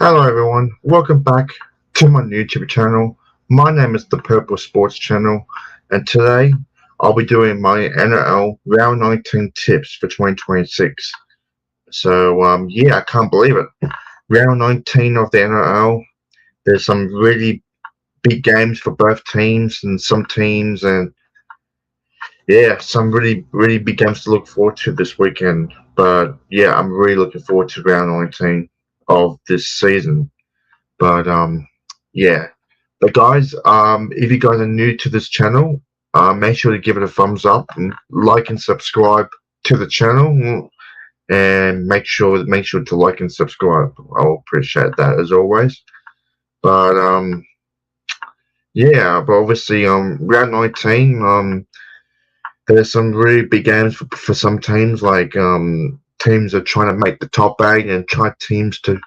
Hello everyone, welcome back to my YouTube channel. My name is the Purple Sports Channel, and today I'll be doing my NRL Round 19 tips for 2026. So yeah, I can't believe it. Round 19 of the NRL. There's some really big games for both teams and some teams, and yeah, some really big games to look forward to this weekend. But yeah, I'm really looking forward to Round 19 of this season. But yeah. But guys, if you guys are new to this channel, make sure to give it a thumbs up and like and subscribe to the channel, and make sure to like and subscribe. I'll appreciate that as always. But yeah, but obviously round 19, there's some really big games for some teams. Like teams are trying to make the top 8 and try teams to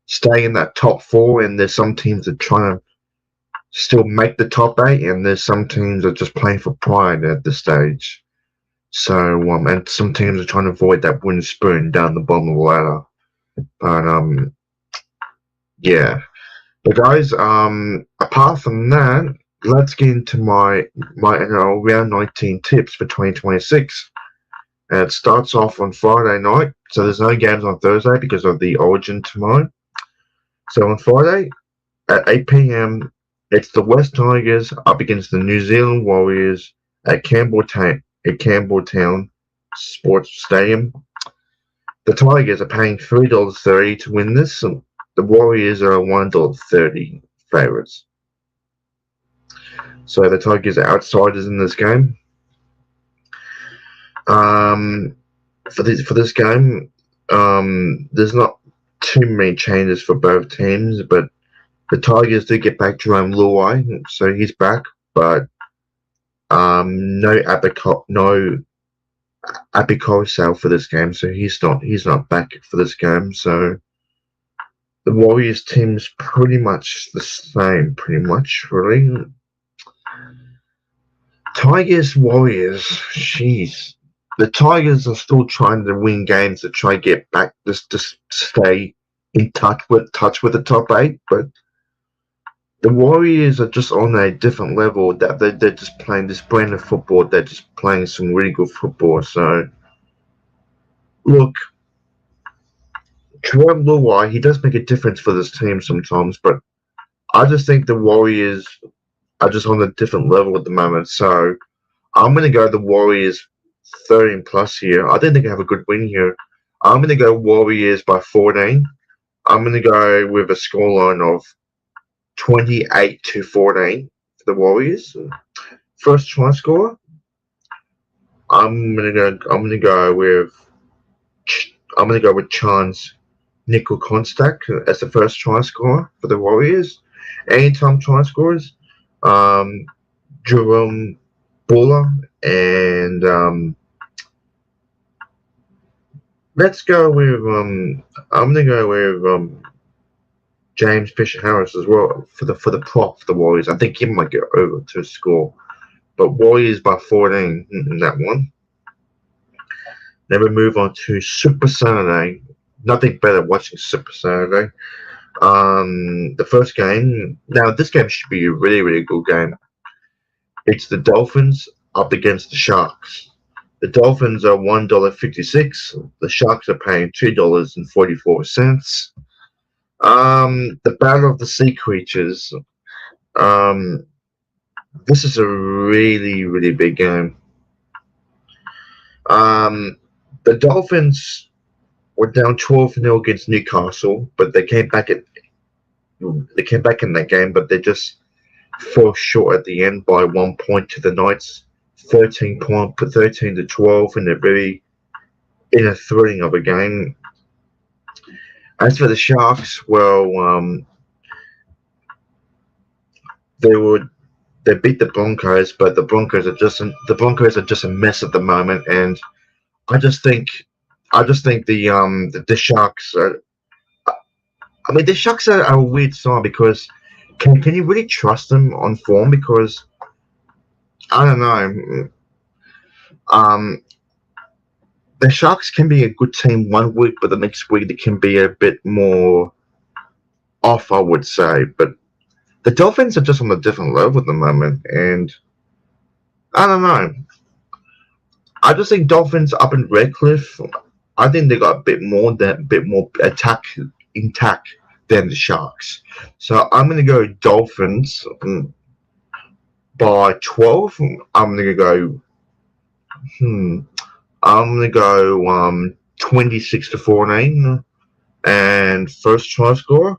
stay in that top 4, and there's some teams that are trying to still make the top 8, and there's some teams that are just playing for pride at this stage. So and some teams are trying to avoid that wooden spoon down the bottom of the ladder. But yeah. But guys, apart from that, let's get into my NRL round 19 tips for 2026. And it starts off on Friday night, so there's no games on Thursday because of the Origin tomorrow. So on Friday at 8 p.m, it's the West Tigers up against the New Zealand Warriors at Campbelltown Sports Stadium. The Tigers are paying $3.30 to win this, and the Warriors are $1.30 favourites. So the Tigers are outsiders in this game. For this game, there's not too many changes for both teams, but the Tigers do get back Jerome Luai, so he's back, but no Apicosal for this game, so he's not back for this game. So the Warriors team's pretty much the same, really. Tigers Warriors, jeez. The Tigers are still trying to win games to try to get back, just to stay in touch with the top 8, but the Warriors are just on a different level. That they're just playing this brand of football. They're just playing some really good football. So look, Jerome Luai, he does make a difference for this team sometimes, but I just think the Warriors are just on a different level at the moment. So I'm going to go the Warriors 13+ here. I think they can have a good win here. I'm going to go Warriors by 14. I'm going to go with a scoreline of 28-14 for the Warriors. First try scorer, I'm gonna go with Chance Nickel Constak as the first try scorer for the Warriors. Anytime try scorers, Jerome Buller, and let's go with I'm gonna go with James Fisher-Harris as well for the prop for the Warriors. I think he might get over to score, but Warriors by 14 in that one. Then we move on to Super Saturday. Nothing better watching Super Saturday. The first game. Now this game should be a really good game. It's the Dolphins up against the Sharks. The Dolphins are $1.56. The Sharks are paying $2.44. The Battle of the Sea Creatures. Um, this is a really, really big game. Um, the Dolphins were down 12-0 against Newcastle, but they came back in that game, but they just fell short at the end by 1 point to the Knights, 13 to 12 in a very in a thrilling of a game. As for the Sharks, well, they were they beat the Broncos, but the Broncos are just a mess at the moment, and I just think the Sharks are, I mean the Sharks are a weird side because can you really trust them on form? Because I don't know. Um, the Sharks can be a good team one week, but the next week they can be a bit more off, I would say. But the Dolphins are just on a different level at the moment, and I don't know. I just think Dolphins up in Redcliffe. I think they got a bit more attack intact than the Sharks. So I'm gonna go Dolphins by 12. I'm gonna go. Hmm. I'm gonna go 26-14, and first try score.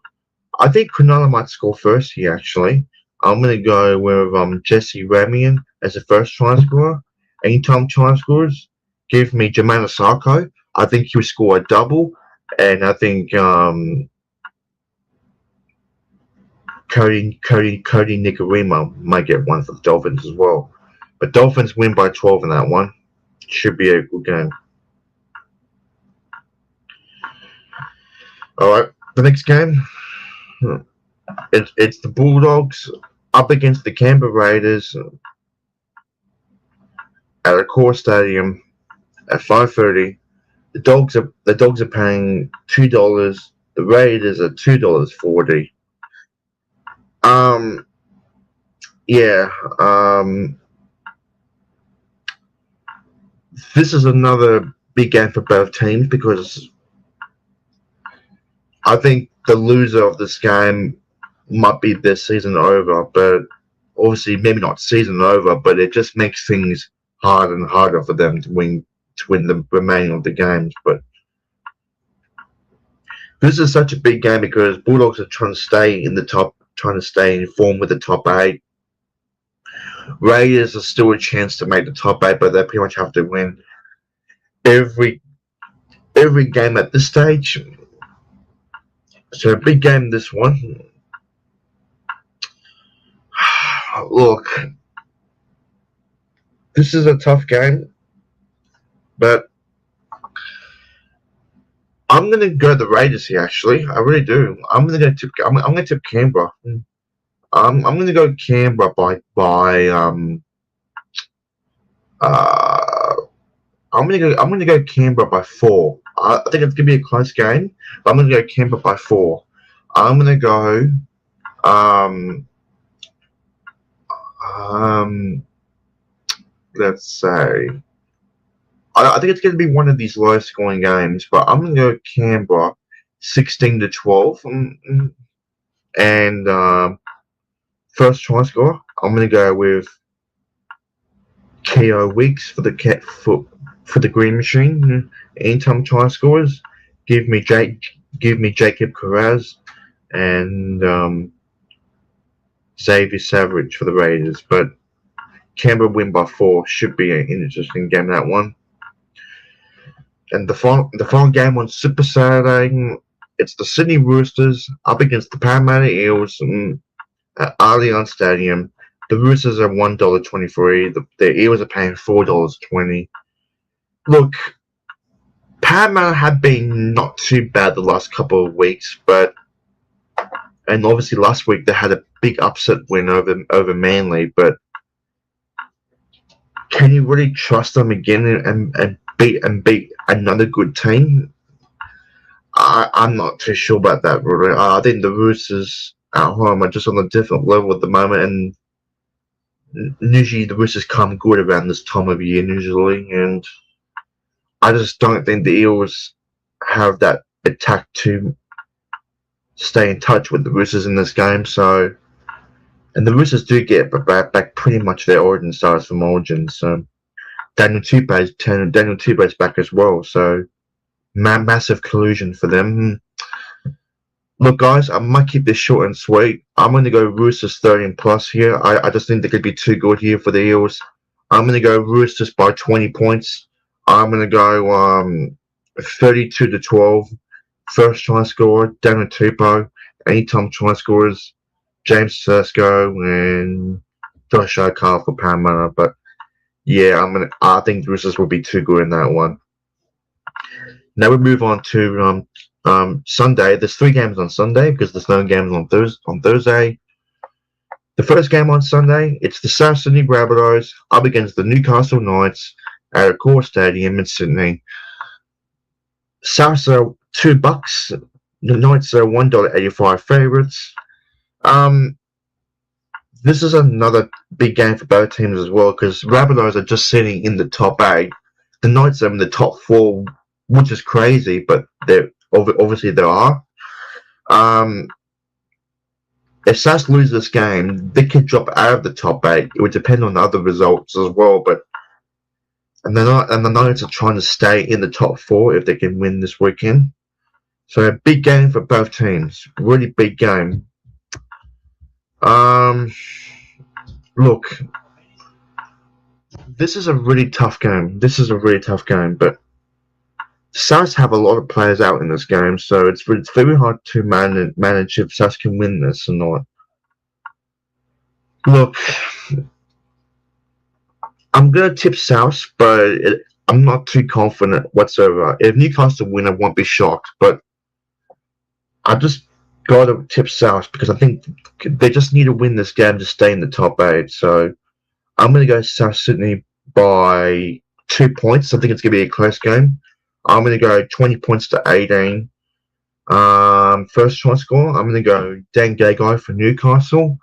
I think Cronulla might score first here. Actually, I'm gonna go with Jesse Ramian as a first try scorer. Anytime try scores, give me Jermaine Sarko. I think he'll score a double, and I think Cody Nicarima might get one for the Dolphins as well. But Dolphins win by 12 in that one. Should be a good game. All right, the next game. It's the Bulldogs up against the Canberra Raiders at a core stadium at 5:30. The dogs are paying $2. The Raiders are $2.40. Um, yeah. This is another big game for both teams because I think the loser of this game might be their season over, but obviously maybe not season over, but it just makes things harder and harder for them to win the remaining of the games. But this is such a big game because Bulldogs are trying to stay in the top, trying to stay in form with the top eight. Raiders are still a chance to make the top eight, but they pretty much have to win every every game at this stage. So a big game this one. Look, this is a tough game, but I'm gonna go the Raiders here. Actually, I really do. I'm gonna tip Canberra. I'm gonna go Canberra uh I'm gonna go Canberra by 4. I think it's gonna be a close game, but I'm gonna go Canberra by 4. I'm gonna go um um let's say I think it's gonna be one of these low scoring games, but I'm gonna go Canberra 16-12, and first try score. I'm gonna go with KO Weeks for the cat foot for the Green Machine. Anytime try scores, give me Jacob Carraz and Xavier Savage for the Raiders. But Canberra win by 4 should be an interesting game, that one. And the final game on Super Saturday, it's the Sydney Roosters up against the Parramatta Eels at Allianz Stadium. The Roosters are $1.23. The Eels are paying $4.20. Look, Parramatta have been not too bad the last couple of weeks, and obviously last week they had a big upset win over Manly. But can you really trust them again and beat another good team? I'm not too sure about that, really. I think the Roosters at home are just on a different level at the moment, and usually the Roosters come good around this time of year, usually, and I just don't think the Eels have that attack to stay in touch with the Roosters in this game. So, and the Roosters do get back pretty much their origin stars from Origin. So Daniel Tupou's back as well. So massive collusion for them. Look, guys, I might keep this short and sweet. I'm going to go Roosters 13 plus here. I just think they could be too good here for the Eels. I'm going to go Roosters by 20 points. I'm going to go 32-12. First try scorer, Daniel Tupou. Anytime try scorers, James Sesco and Josh O'Carr for Parramatta. But yeah, I think the Roosters will be too good in that one. Now we move on to Sunday. There's 3 games on Sunday because there's no games on Thursday. The first game on Sunday, it's the South Sydney Rabbitohs up against the Newcastle Knights at Accor Stadium in Sydney. Souths are $2. The Knights are $1.85 favourites. This is another big game for both teams as well because Rabbitohs are just sitting in the top 8. The Knights are in the top 4, which is crazy, but obviously there are. If South lose this game, they could drop out of the top 8. It would depend on the other results as well, and the Knights are trying to stay in the top 4 if they can win this weekend. So a big game for both teams. Really big game. Look, this is a really tough game. But South have a lot of players out in this game, so it's very hard to manage if South can win this or not. Look, I'm going to tip South, but I'm not too confident whatsoever. If Newcastle win, I won't be shocked, but I just got to tip South because I think they just need to win this game to stay in the top 8. So I'm going to go South Sydney by 2 points. I think it's going to be a close game. I'm going to go 20 points to 18. First try score, I'm going to go Dan Gagai for Newcastle.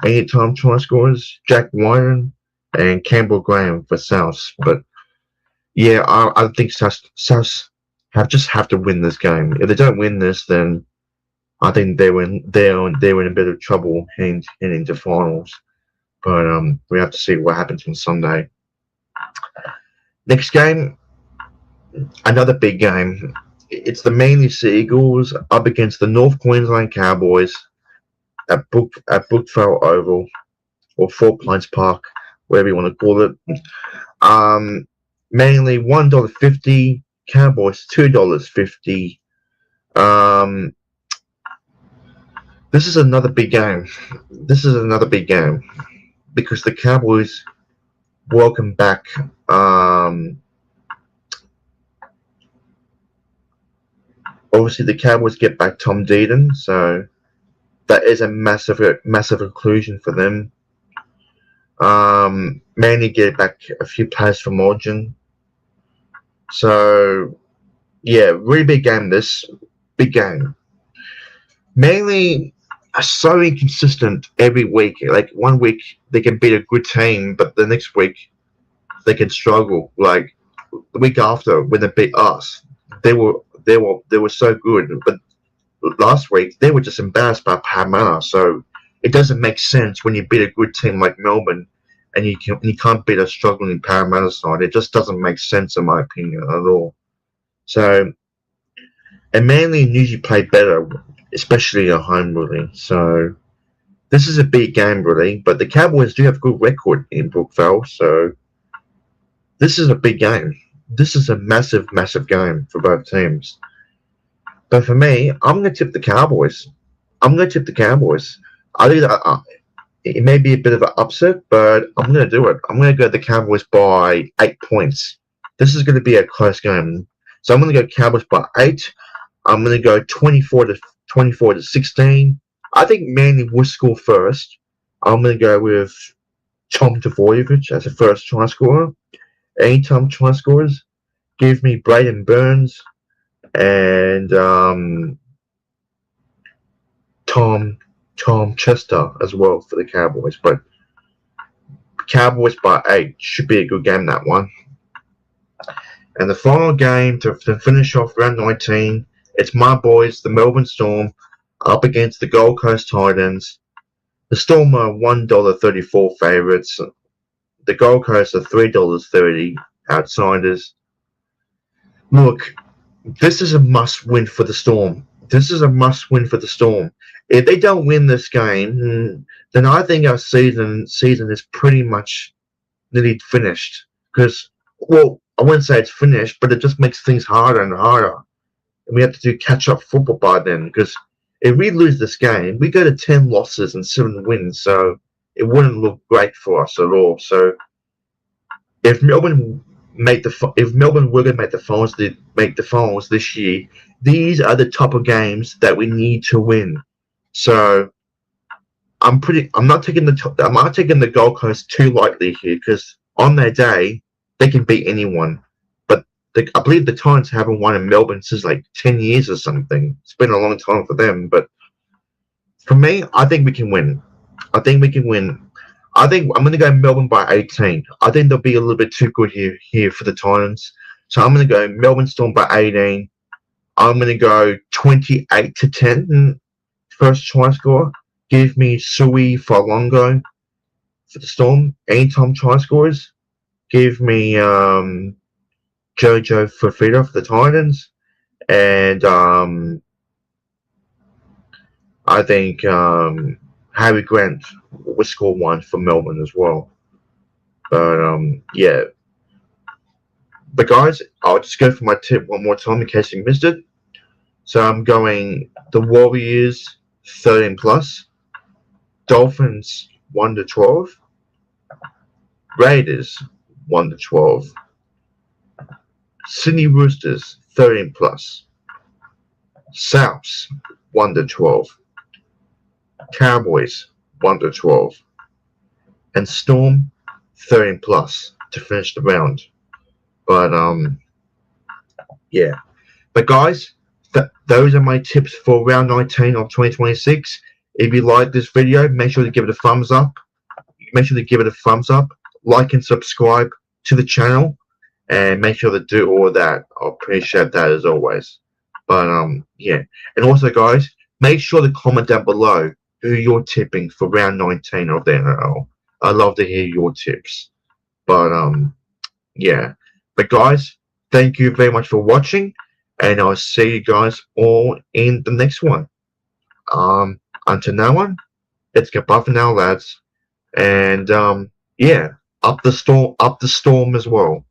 Anytime try scorers, Jack Wyron and Campbell Graham for South. But yeah, I think South have to win this game. If they don't win this, then I think they're in a bit of trouble heading into finals. But we have to see what happens on Sunday. Next game, another big game. It's the Manly Sea Eagles up against the North Queensland Cowboys at Brookvale Oval or Four Pines Park, whatever you want to call it. Manly $1.50, Cowboys $2.50. This is another big game. Because the Cowboys welcome back obviously the Cowboys get back Tom Deedon, so that is a massive inclusion for them. Manly get back a few players from Origin. So yeah, really big game this. Big game. Manly are so inconsistent every week. Like one week they can beat a good team, but the next week they can struggle. Like the week after when they beat us, they were so good, but last week they were just embarrassed by Parramatta. So it doesn't make sense when you beat a good team like Melbourne and you can't beat a struggling Parramatta side. It just doesn't make sense in my opinion at all. So and Manly usually play better, especially at home, really. So this is a big game, really. But the Cowboys do have a good record in Brookvale, so this is a big game. This is a massive game for both teams. But for me, I'm going to tip the Cowboys. I think that it may be a bit of an upset, but I'm going to do it. I'm going to go the Cowboys by 8 points. This is going to be a close game. So I'm going to go Cowboys by 8. I'm going to go 24 to 16. I think Manly will score first. I'm going to go with Tom Tavoyevich as a first try scorer. Anytime try scorers, give me Braden Burns and Tom Chester as well for the Cowboys. But Cowboys by 8 should be a good game, that one. And the final game to finish off round 19, it's my boys, the Melbourne Storm, up against the Gold Coast Titans. The Storm are $1.34 favourites. The Gold Coast are $3.30 outsiders. Look, this is a must-win for the Storm. This is a must-win for the Storm. If they don't win this game, then I think our season is pretty much nearly finished. Because, well, I wouldn't say it's finished, but it just makes things harder and harder. And we have to do catch-up football by then. Because if we lose this game, we go to 10 losses and 7 wins. So it wouldn't look great for us at all. So if Melbourne were going to make the finals this year, these are the type of games that we need to win. So I'm not taking the Gold Coast too lightly here, because on their day they can beat anyone. But I believe the Titans haven't won in Melbourne since like 10 years or something. It's been a long time for them. But for me, I think we can win. I think we can win. I think I'm going to go Melbourne by 18. I think they'll be a little bit too good here for the Titans. So I'm going to go Melbourne Storm by 18. I'm going to go 28-10 first try score. Give me Sui Falongo for the Storm. Anytime try scores. Give me Jojo Fafita for the Titans. And I think Harry Grant will score 1 for Melbourne as well. But yeah. But guys, I'll just go for my tip one more time in case you missed it. So I'm going the Warriors 13 plus, Dolphins 1-12, Raiders 1-12, Sydney Roosters 13 plus, Souths 1-12, Cowboys 1-12, and Storm 13 plus to finish the round. But yeah. But guys, those are my tips for round 19 of 2026. If you like this video, make sure to give it a thumbs up. Like and subscribe to the channel, and make sure to do all of that. I appreciate that as always. But yeah. And also, guys, make sure to comment down below who you're tipping for round 19 of the NRL. I'd love to hear your tips. But yeah. But guys, thank you very much for watching, and I'll see you guys all in the next one. Until now on, it's goodbye for now, lads. And yeah, up the storm as well.